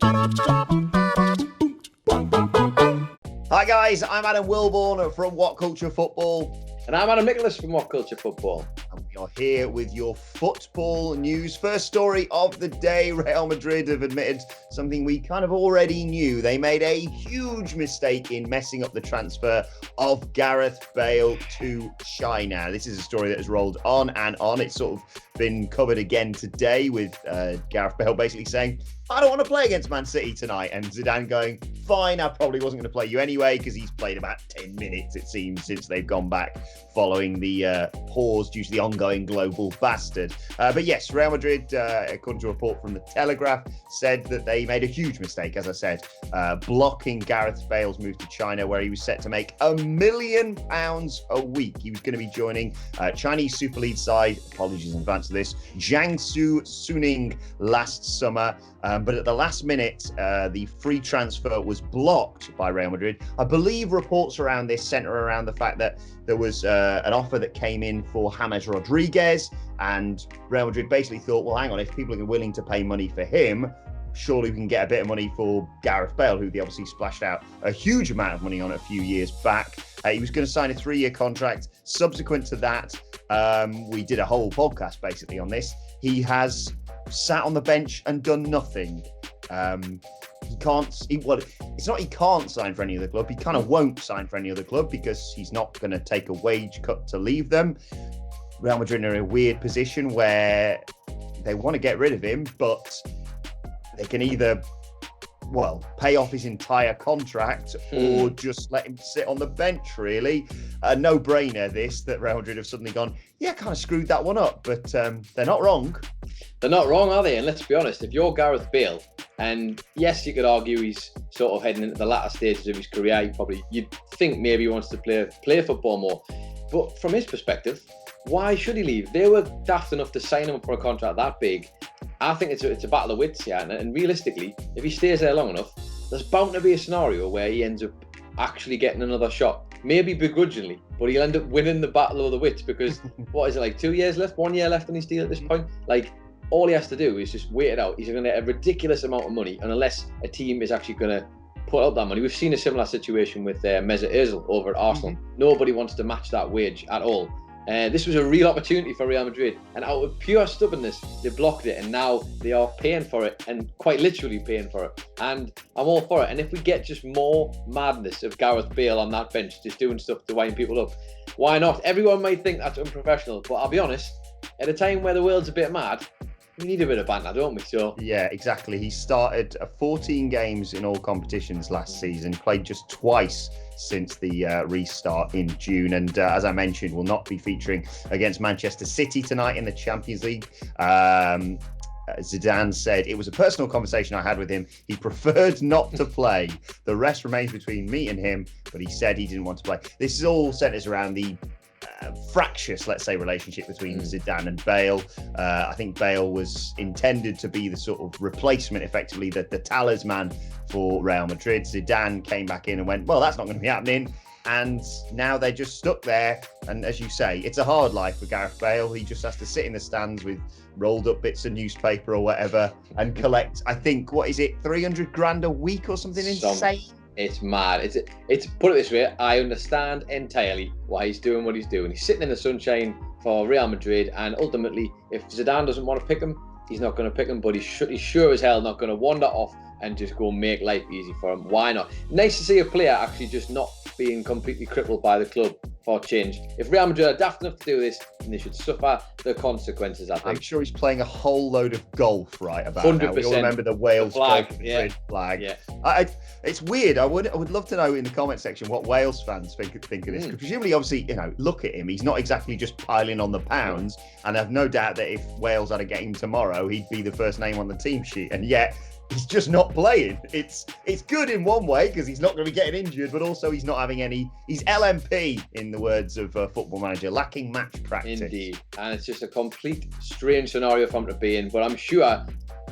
Hi guys, I'm Adam Wilbourn from WhatCulture Football. And I'm Wilbourn and Nicholas from WhatCulture Football. And we are here with your football news. First story of the day, Real Madrid have admitted something we kind of already knew. They made a huge mistake in messing up the transfer of Gareth Bale to China. This is a story that has rolled on and on. It's sort of been covered again today with Gareth Bale basically saying, I don't want to play against Man City tonight. And Zidane going, fine, I probably wasn't going to play you anyway, because he's played about 10 minutes, it seems, since they've gone back following the pause due to the ongoing global bastard. But yes, Real Madrid, according to a report from The Telegraph, said that they made a huge mistake, as I said, blocking Gareth Bale's move to China, where he was set to make £1 million a week. He was going to be joining Chinese Super League side, apologies in advance of this, Jiangsu Suning last summer. But at the last minute, the free transfer was blocked by Real Madrid. I believe reports around this centre around the fact that there was an offer that came in for James Rodriguez, and Real Madrid basically thought, well, hang on, if people are willing to pay money for him, surely we can get a bit of money for Gareth Bale, who they obviously splashed out a huge amount of money on a few years back. He was going to sign a 3-year contract. Subsequent to that, we did a whole podcast basically on this. He has sat on the bench and done nothing. It's not he can't sign for any other club. He kind of won't sign for any other club because he's not going to take a wage cut to leave them. Real Madrid are in a weird position where they want to get rid of him, but they can either, pay off his entire contract or just let him sit on the bench, really. A no-brainer, this, that Real Madrid have suddenly gone, yeah, kind of screwed that one up, but they're not wrong. They're not wrong, are they? And let's be honest, if you're Gareth Bale, and yes, you could argue he's sort of heading into the latter stages of his career, you'd think maybe he wants to play football more. But from his perspective, why should he leave? They were daft enough to sign him up for a contract that big. I think it's a battle of wits here, and realistically, if he stays there long enough, there's bound to be a scenario where he ends up actually getting another shot. Maybe begrudgingly, but he'll end up winning the battle of the wits because, 2 years left, 1 year left on his deal at this point? All he has to do is just wait it out. He's going to get a ridiculous amount of money, and unless a team is actually going to put up that money. We've seen a similar situation with Mesut Ozil over at Arsenal. Mm-hmm. Nobody wants to match that wage at all. This was a real opportunity for Real Madrid, and out of pure stubbornness, they blocked it, and now they are paying for it, and quite literally paying for it. And I'm all for it. And if we get just more madness of Gareth Bale on that bench, just doing stuff to wind people up, why not? Everyone might think that's unprofessional, but I'll be honest, at a time where the world's a bit mad, we need a bit of banter, don't we? So yeah, exactly. He started 14 games in all competitions last season, played just twice since the restart in June, and as I mentioned, will not be featuring against Manchester City tonight in the Champions League. Zidane said, it was a personal conversation I had with him. He preferred not to play. The rest remains between me and him, but he said he didn't want to play. This is all centres around the fractious, let's say, relationship between Zidane and Bale. I think Bale was intended to be the sort of replacement, effectively, the talisman for Real Madrid. Zidane came back in and went, well, that's not going to be happening. And now they're just stuck there. And as you say, it's a hard life for Gareth Bale. He just has to sit in the stands with rolled up bits of newspaper or whatever and collect, I think, what is it, 300 grand a week or something insane? It's mad. It's put it this way, I understand entirely why he's doing what he's doing. He's sitting in the sunshine for Real Madrid, and ultimately, if Zidane doesn't want to pick him, he's not going to pick him, but he's sure as hell not going to wander off and just go make life easy for him. Why not? Nice to see a player actually just not being completely crippled by the club for change. If Real Madrid are daft enough to do this, then they should suffer the consequences, I think. I'm sure he's playing a whole load of golf right about 100%. Now. We all remember the Wales flag, flag. Yeah. It's weird. I would love to know in the comment section what Wales fans think of this. Because presumably, obviously, look at him. He's not exactly just piling on the pounds. And I've no doubt that if Wales had a game tomorrow, he'd be the first name on the team sheet. And yet, he's just not playing. It's good in one way because he's not going to be getting injured, but also he's not having any. He's LMP, in the words of Football Manager, lacking match practice. Indeed, and it's just a complete strange scenario for him to be in. But I'm sure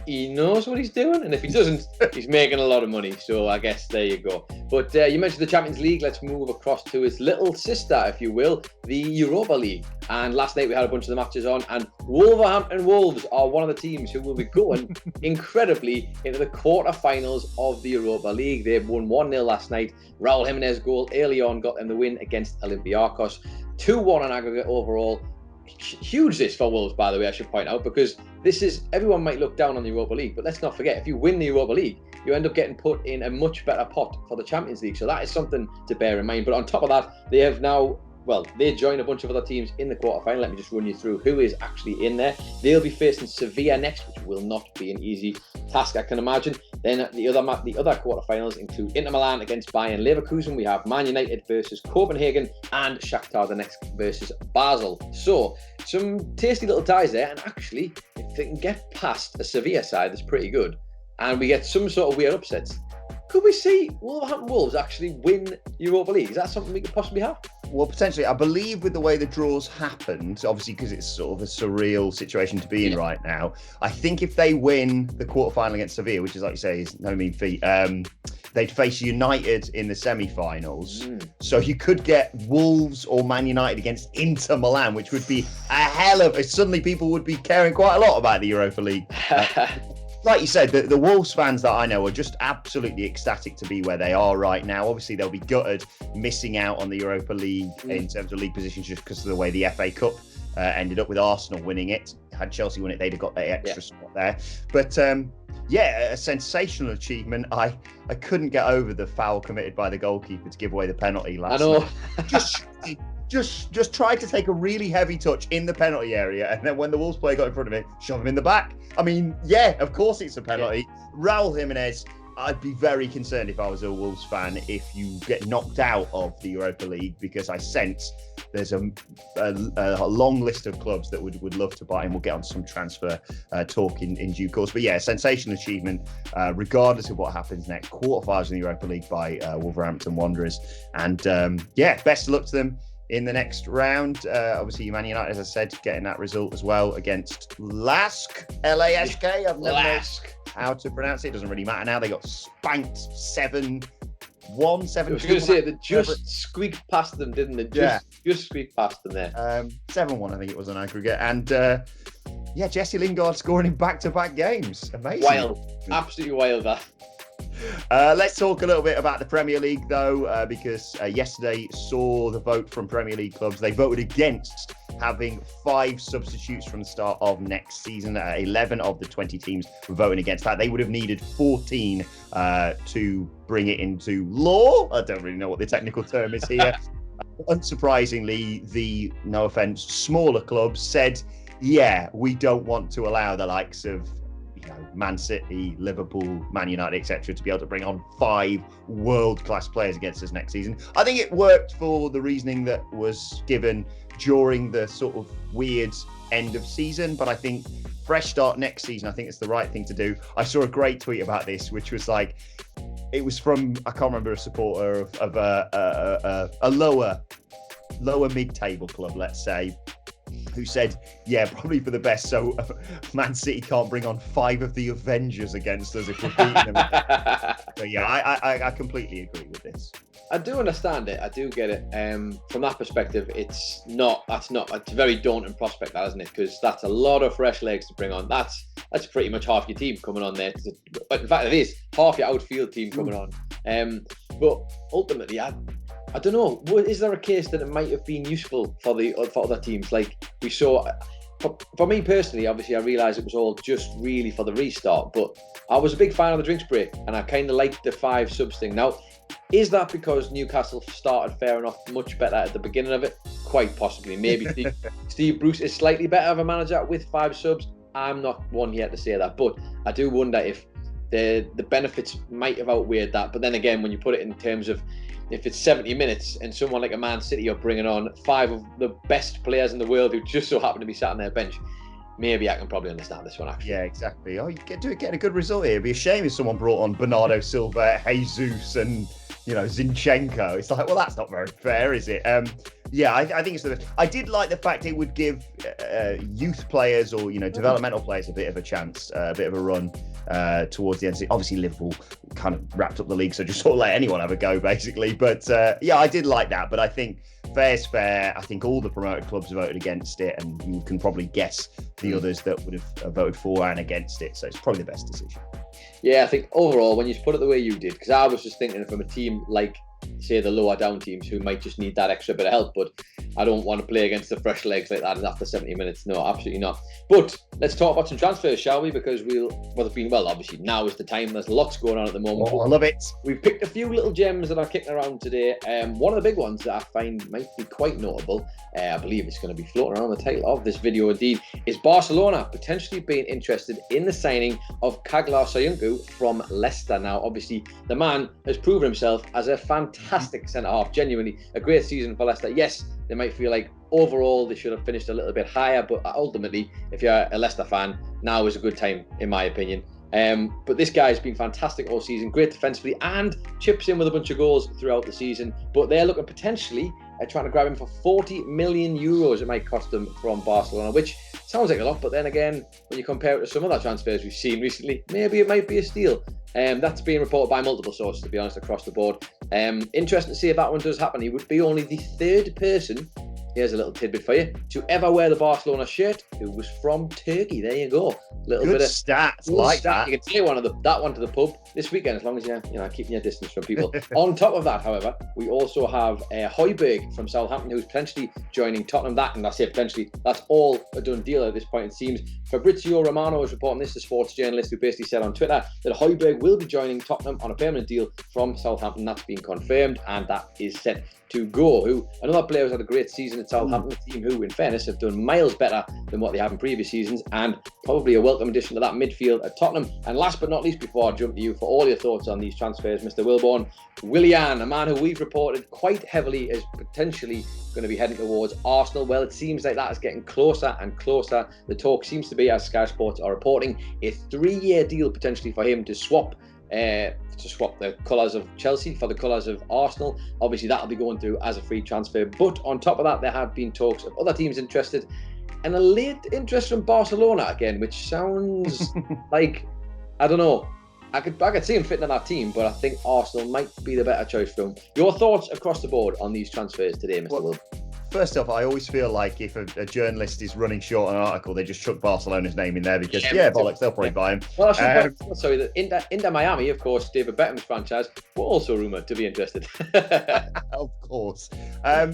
he knows what he's doing, and if he doesn't, he's making a lot of money. So I guess there you go. But you mentioned the Champions League. Let's move across to its little sister, if you will, the Europa League. And last night we had a bunch of the matches on, and Wolverhampton Wolves are one of the teams who will be going incredibly into the quarter-finals of the Europa League. They won 1-0 last night. Raul Jimenez goal early on got them the win against Olympiacos. 2-1 on aggregate overall. Huge this for Wolves, by the way, I should point out, because this is, everyone might look down on the Europa League, but let's not forget, if you win the Europa League, you end up getting put in a much better pot for the Champions League. So that is something to bear in mind. But on top of that, they have now, well, they join a bunch of other teams in the quarterfinal. Let me just run you through who is actually in there. They'll be facing Sevilla next, which will not be an easy task, I can imagine. Then the other quarterfinals include Inter Milan against Bayern Leverkusen. We have Man United versus Copenhagen, and Shakhtar Donetsk versus Basel. So some tasty little ties there. And actually, if they can get past a Sevilla side that's pretty good, and we get some sort of weird upsets, could we see Wolverhampton Wolves actually win Europa League? Is that something we could possibly have? Well, potentially. I believe with the way the draws happened, obviously because it's sort of a surreal situation to be in right now, I think if they win the quarterfinal against Sevilla, which is, like you say, is no mean feat, they'd face United in the semi-finals. So you could get Wolves or Man United against Inter Milan, which would be a hell of... Suddenly people would be caring quite a lot about the Europa League. Like you said, the Wolves fans that I know are just absolutely ecstatic to be where they are right now. Obviously, they'll be gutted missing out on the Europa League in terms of league positions just because of the way the FA Cup ended up with Arsenal winning it. Had Chelsea won it, they'd have got that extra spot there. But a sensational achievement. I couldn't get over the foul committed by the goalkeeper to give away the penalty last night. Just tried to take a really heavy touch in the penalty area, and then when the Wolves player got in front of him, shove him in the back. I mean, of course it's a penalty. Raul Jimenez, I'd be very concerned if I was a Wolves fan if you get knocked out of the Europa League, because I sense there's a long list of clubs that would love to buy him. We'll get on some transfer talk in due course. But sensational achievement, regardless of what happens next. Quarterfinals in the Europa League by Wolverhampton Wanderers. And best of luck to them in the next round. Obviously, Man United, as I said, getting that result as well against Lask, L-A-S-K. I've never known how to pronounce it. It doesn't really matter now. They got spanked 7-1, 7-2. I was going to say, they just squeaked past them, didn't they? Just squeaked past them there. 7-1, I think it was on aggregate. And Jesse Lingard scoring in back-to-back games. Amazing. Wild. Absolutely wild, that. Let's talk a little bit about the Premier League, though, because yesterday saw the vote from Premier League clubs. They voted against having 5 substitutes from the start of next season. 11 of the 20 teams were voting against that. They would have needed 14 to bring it into law. I don't really know what the technical term is here. Unsurprisingly, the, no offence, smaller clubs said, we don't want to allow the likes of Man City, Liverpool, Man United, etc., to be able to bring on 5 world-class players against us next season. I think it worked for the reasoning that was given during the sort of weird end of season, but I think fresh start next season, I think it's the right thing to do. I saw a great tweet about this, which was like, it was from, I can't remember, a supporter of a lower mid-table club, let's say, who said, probably for the best, so Man City can't bring on 5 of the Avengers against us if we're beating them. So I completely agree with this. I do understand it. I do get it. From that perspective, it's a very daunting prospect, that, isn't it? Because that's a lot of fresh legs to bring on. That's pretty much half your team coming on there. In fact, it is half your outfield team coming on. But ultimately, I don't know. Is there a case that it might have been useful for other teams? Like we saw, for me personally, obviously I realised it was all just really for the restart, but I was a big fan of the drinks break, and I kind of liked the 5 subs thing. Now, is that because Newcastle started fair enough, much better at the beginning of it? Quite possibly. Maybe Steve Bruce is slightly better of a manager with 5 subs. I'm not one here to say that, but I do wonder if the benefits might have outweighed that. But then again, when you put it in terms of if it's 70 minutes and someone like a Man City are bringing on 5 of the best players in the world who just so happen to be sat on their bench, maybe I can probably understand this one, actually. Yeah, exactly. Oh, you get a good result here. It'd be a shame if someone brought on Bernardo Silva, Jesus and Zinchenko. It's like, well, that's not very fair, is it? Yeah, I think it's I did like the fact it would give youth players or developmental players a bit of a chance, a bit of a run towards the end. Obviously, Liverpool kind of wrapped up the league, so just sort of let anyone have a go, basically. But yeah, I did like that. But I think fair's fair. I think all the promoted clubs voted against it, and you can probably guess the others that would have voted for and against it. So it's probably the best decision. Yeah, I think overall, when you put it the way you did, because I was just thinking from a team like, say, the lower down teams who might just need that extra bit of help, but I don't want to play against the fresh legs like that after 70 minutes. No, absolutely not. But let's talk about some transfers, shall we? Because obviously now is the time. There's lots going on at the moment. Oh, I love it. We've picked a few little gems that are kicking around today. One of the big ones that I find might be quite notable, I believe it's going to be floating around the title of this video indeed, is Barcelona potentially being interested in the signing of Kaglar Soyuncu from Leicester. Now, obviously, the man has proven himself as a fantastic centre-half, genuinely a great season for Leicester. Yes, they might feel like overall they should have finished a little bit higher, but ultimately, if you're a Leicester fan, now is a good time, in my opinion. But this guy's been fantastic all season, great defensively, and chips in with a bunch of goals throughout the season. But they're looking potentially at trying to grab him for 40 million euros. It might cost them from Barcelona, which sounds like a lot, but then again, when you compare it to some other transfers we've seen recently, maybe it might be a steal. That's being reported by multiple sources, to be honest, across the board. Interesting to see if that one does happen. He would be only the third person, here's a little tidbit for you, to ever wear the Barcelona shirt who was from Turkey. There you go. Little good bit of stats, like that. You can take that one to the pub this weekend, as long as you're keeping your distance from people. On top of that, however, we also have Højbjerg from Southampton, who's potentially joining Tottenham. And I say potentially, that's all a done deal at this point, it seems. Fabrizio Romano is reporting this, the sports journalist, who basically said on Twitter that Højbjerg will be joining Tottenham on a permanent deal from Southampton. That's been confirmed, and that is set to go. Another player who's had a great season at Southampton, a team who, in fairness, have done miles better than what they have in previous seasons, and probably a welcome addition to that midfield at Tottenham. And last but not least, before I jump to you for all your thoughts on these transfers, Mr. Wilbourn, Willian, a man who we've reported quite heavily is potentially going to be heading towards Arsenal. Well, it seems like that is getting closer and closer. The talk seems to be, as Sky Sports are reporting, a 3-year deal potentially for him to swap the colours of Chelsea for the colours of Arsenal. Obviously, that'll be going through as a free transfer. But on top of that, there have been talks of other teams interested, and a late interest from Barcelona again, which sounds like, I don't know. I could see him fitting in that team, but I think Arsenal might be the better choice for him. Your thoughts across the board on these transfers today, Mr. Will? First off, I always feel like if a journalist is running short on an article, they just chuck Barcelona's name in there because, bollocks, they'll probably buy him. Well, I should sorry, that Inter Miami, of course, David Beckham's franchise, were also rumoured to be interested. Of course. I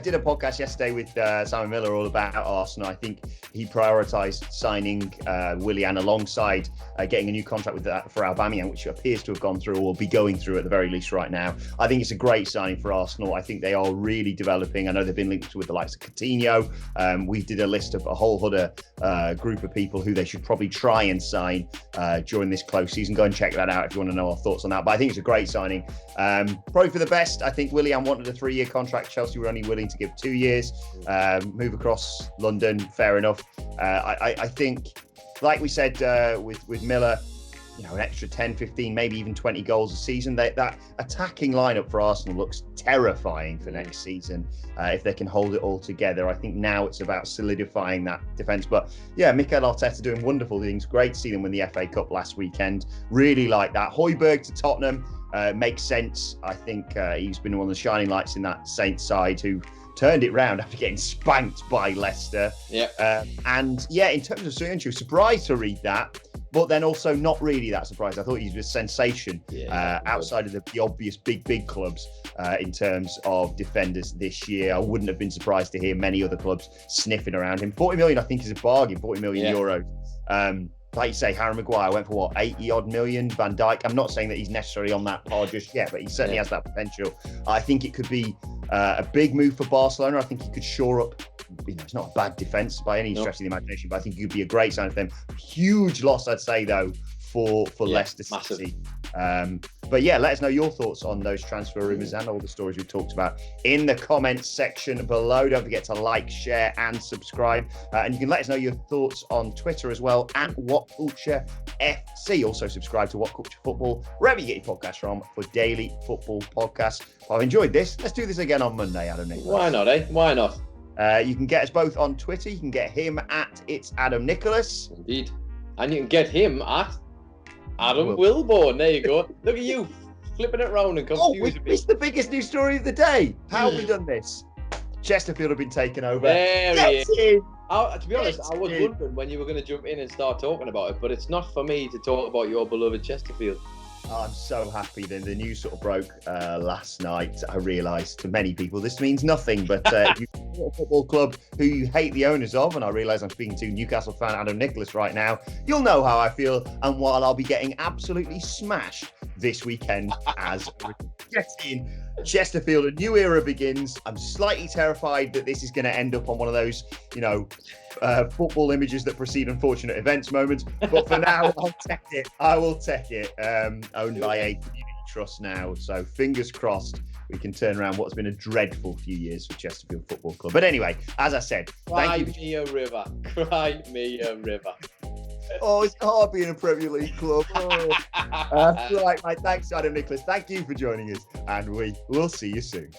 did a podcast yesterday with Simon Miller all about Arsenal. I think he prioritised signing Willian alongside getting a new contract for Aubameyang, which appears to have gone through or will be going through at the very least right now. I think it's a great signing for Arsenal. I think they are really developing. I know they've been linked with the likes of Coutinho. We did a list of a whole other group of people who they should probably try and sign during this close season. Go and check that out if you want to know our thoughts on that. But I think it's a great signing. Probably for the best. I think Willian wanted a 3-year contract. Chelsea were only willing to give 2 years. Move across London, fair enough. I think, like we said with Miller, an extra 10, 15, maybe even 20 goals a season. That attacking lineup for Arsenal looks terrifying for next season if they can hold it all together. I think now it's about solidifying that defence. But yeah, Mikel Arteta doing wonderful things. Great to see them win the FA Cup last weekend. Really like that. Højbjerg to Tottenham makes sense. I think he's been one of the shining lights in that Saints side who turned it round after getting spanked by Leicester. And yeah, in terms of Soyuncu, surprised to read that. But then also not really that surprised. I thought he was a sensation outside of the obvious big clubs in terms of defenders this year. I wouldn't have been surprised to hear many other clubs sniffing around him. 40 million, I think, is a bargain. 40 million euros. Like you say, Harry Maguire went for 80-odd million. Van Dijk, I'm not saying that he's necessarily on that par just yet, but he certainly has that potential. I think it could be a big move for Barcelona. I think he could shore up. It's not a bad defence by any stretch of the imagination, but I think it could be a great sign for them. Huge loss, I'd say, though, for Leicester City. But yeah, let us know your thoughts on those transfer rumours and all the stories we talked about in the comments section below. Don't forget to like, share, and subscribe. And you can let us know your thoughts on Twitter as well, at WhatCulture FC. Also subscribe to WhatCulture Football, wherever you get your podcasts from, for daily football podcasts. Well, I've enjoyed this. Let's do this again on Monday, Adam Nicholas. Why not, eh? Why not? You can get us both on Twitter. You can get him at It's Adam Nicholas. Indeed. And you can get him at Adam Wilbourn. There you go. Look at you flipping it round and confusing me. It's the biggest news story of the day. How have we done this? Chesterfield have been taken over. There he is. To be honest, I was wondering when you were going to jump in and start talking about it, but it's not for me to talk about your beloved Chesterfield. I'm so happy that the news sort of broke last night. I realised to many people this means nothing, but if you support a football club who you hate the owners of, and I realise I'm speaking to Newcastle fan Adam Nicholas right now, you'll know how I feel and while I'll be getting absolutely smashed this weekend as getting Chesterfield, a new era begins. I'm slightly terrified that this is going to end up on one of those, football images that precede unfortunate events moments. But for now, I'll take it. I will take it. Owned by a community trust now. So fingers crossed we can turn around what's been a dreadful few years for Chesterfield Football Club. But anyway, as I said, Cry me a river. Cry me a river. Oh, it's hard being a Premier League club. Oh. Right, mate. Thanks, Adam Nicholas. Thank you for joining us, and we will see you soon.